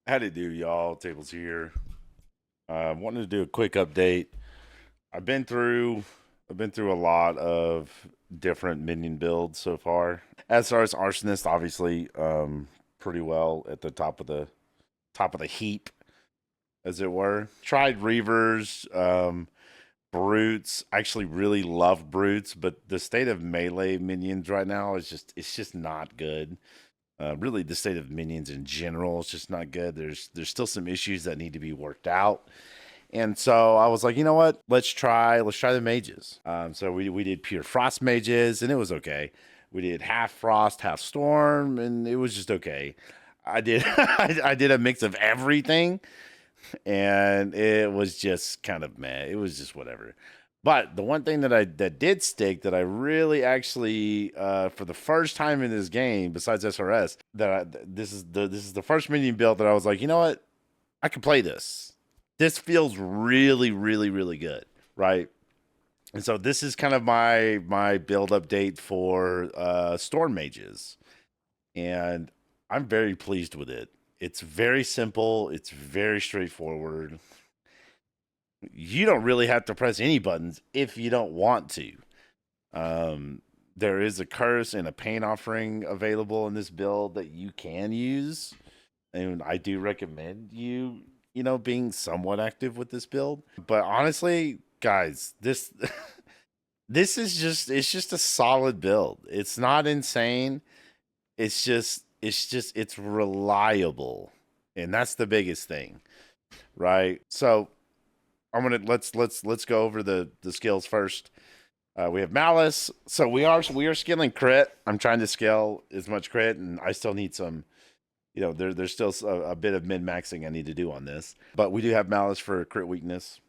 How to do, y'all? Tables here. Wanted to do a quick update. I've been through I've been through a lot of different minion builds so far. As far as arsonist, obviously, pretty well at the top of the heap, as it were. Tried reavers, brutes. I actually really love brutes, but the state of melee minions right now is just not good. Really, the state of minions in general is just not good. There's still some issues that need to be worked out. And so I was like, you know what? Let's try the mages. So we did pure frost mages, and it was okay. We did half frost, half storm, and it was just okay. I did I did a mix of everything, and it was just kind of meh. It was just whatever. But the one thing that did stick, that I really actually for the first time in this game, besides SRS, this is the first minion build that I was like, you know what, I can play this. This feels really, really, really good, right? And so this is kind of my build update for Storm Mages, and I'm very pleased with it. It's very simple. It's very straightforward. You don't really have to press any buttons if you don't want to. There is a curse and a pain offering available in this build that you can use, and I do recommend you being somewhat active with this build. But honestly, guys, this this is just a solid build. It's not insane. It's reliable, and that's the biggest thing, right? So I'm gonna let's go over the skills first. We have malice, so we are scaling crit. I'm trying to scale as much crit, and I still need some. There's still a bit of min maxing I need to do on this, but we do have malice for crit weakness,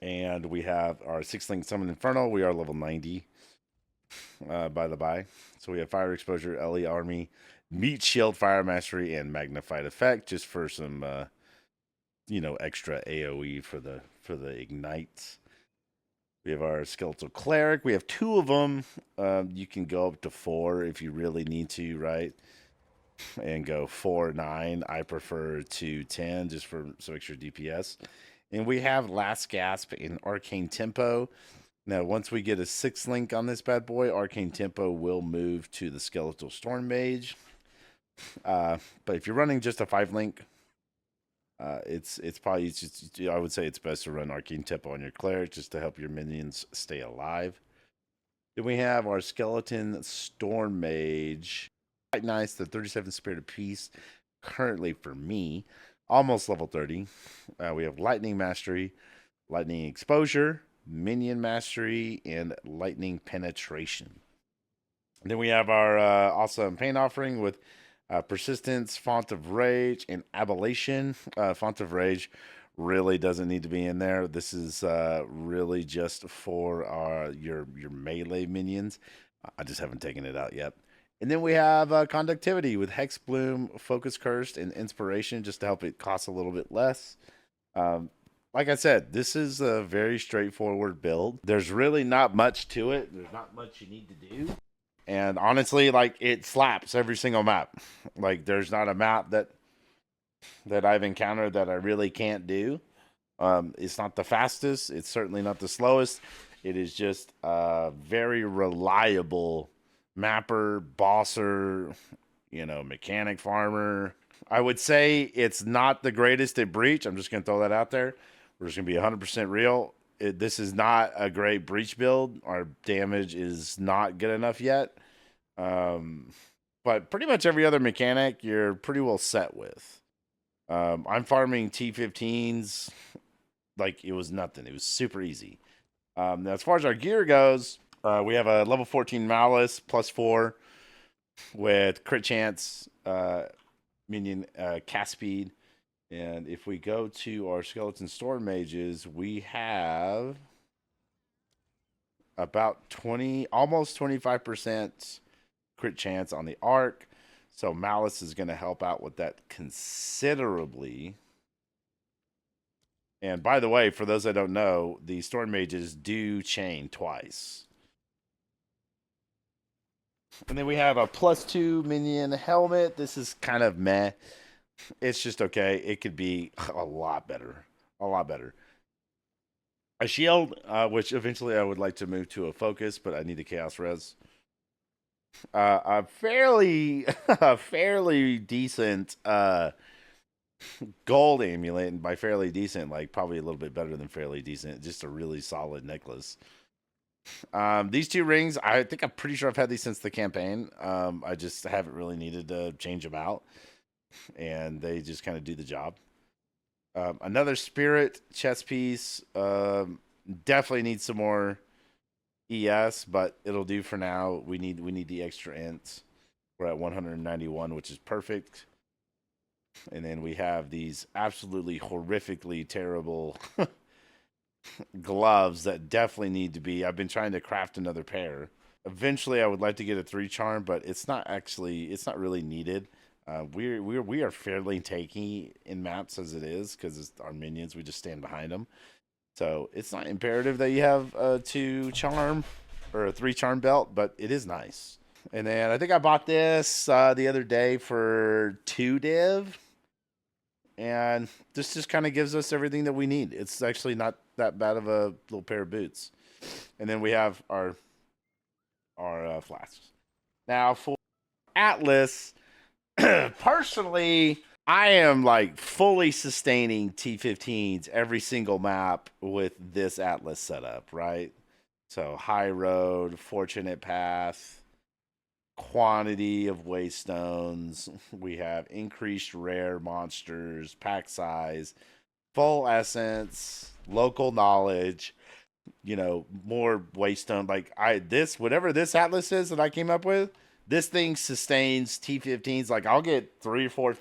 and we have our 6 link summon inferno. We are level 90, by the by. So we have fire exposure, LE army, meat shield, fire mastery, and magnified effect, just for some extra AOE for the ignites. We have our skeletal cleric. We have 2 of them. You can go up to 4 if you really need to, right? And go 4-9. I prefer to 10 just for some extra DPS. And we have Last Gasp in Arcane Tempo. Now, once we get a 6 link on this bad boy, Arcane Tempo will move to the Skeletal Storm Mage. But if you're running just a 5 link, it's probably just, I would say it's best to run Arcane Tempo on your cleric just to help your minions stay alive. Then we have our Skeleton Storm Mage. Quite nice, the 37 Spirit of Peace, currently for me, almost level 30. We have Lightning Mastery, Lightning Exposure, Minion Mastery, and Lightning Penetration. And then we have our awesome Pain Offering with Persistence, Font of Rage, and Ablation. Font of Rage really doesn't need to be in there. This is really just for your melee minions. I just haven't taken it out yet. And then we have Conductivity with Hex Bloom, Focus Cursed, and Inspiration, just to help it cost a little bit less. Like I said, this is a very straightforward build. There's really not much to it. There's not much you need to do. And honestly, like, it slaps every single map. Like, there's not a map that I've encountered that I really can't do. It's not the fastest. It's certainly not the slowest. It is just a very reliable mapper, bosser, mechanic farmer. I would say it's not the greatest at breach. I'm just going to throw that out there. We're just going to be 100% real. This is not a great breach build. Our damage is not good enough yet. But pretty much every other mechanic you're pretty well set with. I'm farming T15s like it was nothing. It was super easy. Now, as far as our gear goes, we have a level 14 Malice +4 with crit chance, minion cast speed. And if we go to our Skeleton Storm Mages, we have about 20, almost 25% crit chance on the arc. So Malice is going to help out with that considerably. And by the way, for those that don't know, the Storm Mages do chain twice. And then we have a +2 minion helmet. This is kind of meh. It's just okay. It could be a lot better. A lot better. A shield, which eventually I would like to move to a focus, but I need a chaos res. A fairly, a fairly decent gold amulet, and by fairly decent, like probably a little bit better than fairly decent. Just a really solid necklace. These two rings, I think I'm pretty sure I've had these since the campaign. I just haven't really needed to change them out, and they just kind of do the job. Another spirit chess piece. Definitely need some more ES, but it'll do for now. We need the extra ints. We're at 191, which is perfect. And then we have these absolutely horrifically terrible gloves that definitely need to be. I've been trying to craft another pair. Eventually, I would like to get a 3 charm, but it's not really needed. We are fairly tanky in maps as it is because our minions. We just stand behind them, so it's not imperative that you have a 2 charm or a 3 charm belt, but it is nice. And then I think I bought this the other day for 2 div, and this just kind of gives us everything that we need. It's actually not that bad of a little pair of boots. And then we have our flasks. Now for Atlas, personally, I am like fully sustaining T15s every single map with this Atlas setup, right? So high road, fortunate path, quantity of waystones. We have increased rare monsters, pack size, full essence, local knowledge, more waystone. Like whatever this Atlas is that I came up with, this thing sustains T15s. Like I'll get 3 or 4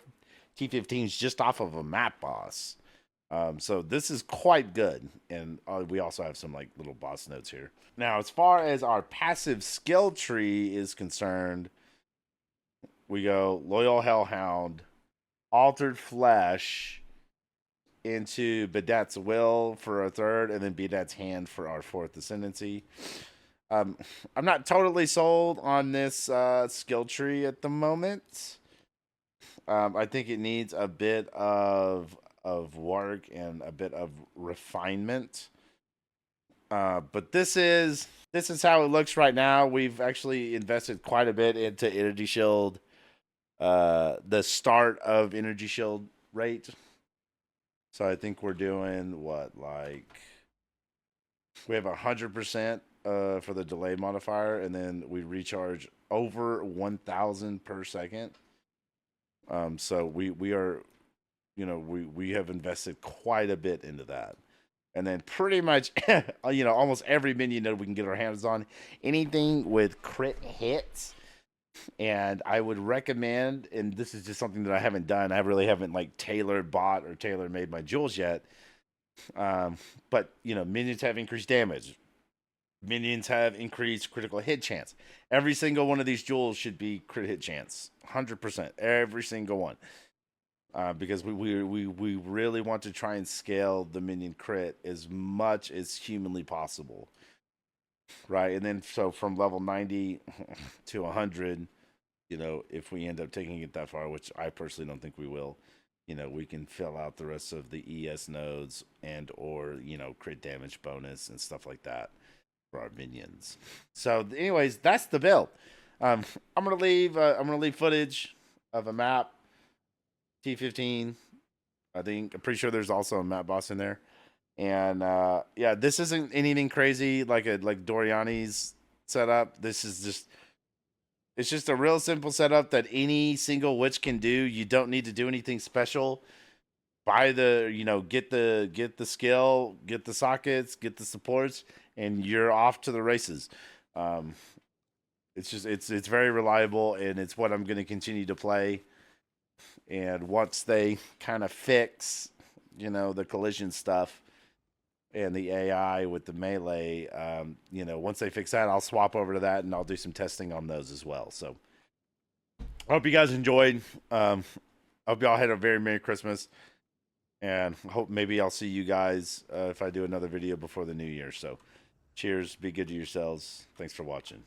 T15s just off of a map boss. So this is quite good. And we also have some like little boss notes here. Now, as far as our passive skill tree is concerned, we go Loyal Hellhound, Altered Flesh into Bedat's Will for our 3rd, and then Bedat's Hand for our 4th ascendancy. I'm not totally sold on this skill tree at the moment. I think it needs a bit of work and a bit of refinement. But this is how it looks right now. We've actually invested quite a bit into Energy Shield. The start of Energy Shield rate. So I think we're doing we have 100% for the delay modifier, and then we recharge over 1,000 per second. So we are, we have invested quite a bit into that. And then pretty much, almost every minion that we can get our hands on, anything with crit hits. And I would recommend, and this is just something that I haven't done. I really haven't like bought or tailor made my jewels yet. But minions have increased damage. Minions have increased critical hit chance. Every single one of these jewels should be crit hit chance, 100%. Every single one. Because we really want to try and scale the minion crit as much as humanly possible, right? And then so from level 90 to 100, if we end up taking it that far, which I personally don't think we will, we can fill out the rest of the ES nodes and or crit damage bonus and stuff like that for our minions. So anyways, that's the build. I'm gonna leave footage of a map. T15. I'm pretty sure there's also a map boss in there. And yeah, this isn't anything crazy like Doriani's setup. It's just a real simple setup that any single witch can do. You don't need to do anything special. Buy get the skill, get the sockets, get the supports, and you're off to the races. It's very reliable, and it's what I'm going to continue to play. And once they kind of fix, the collision stuff and the AI with the melee, once they fix that, I'll swap over to that and I'll do some testing on those as well. So I hope you guys enjoyed. I hope y'all had a very Merry Christmas, and hope maybe I'll see you guys if I do another video before the new year. So cheers, be good to yourselves. Thanks for watching.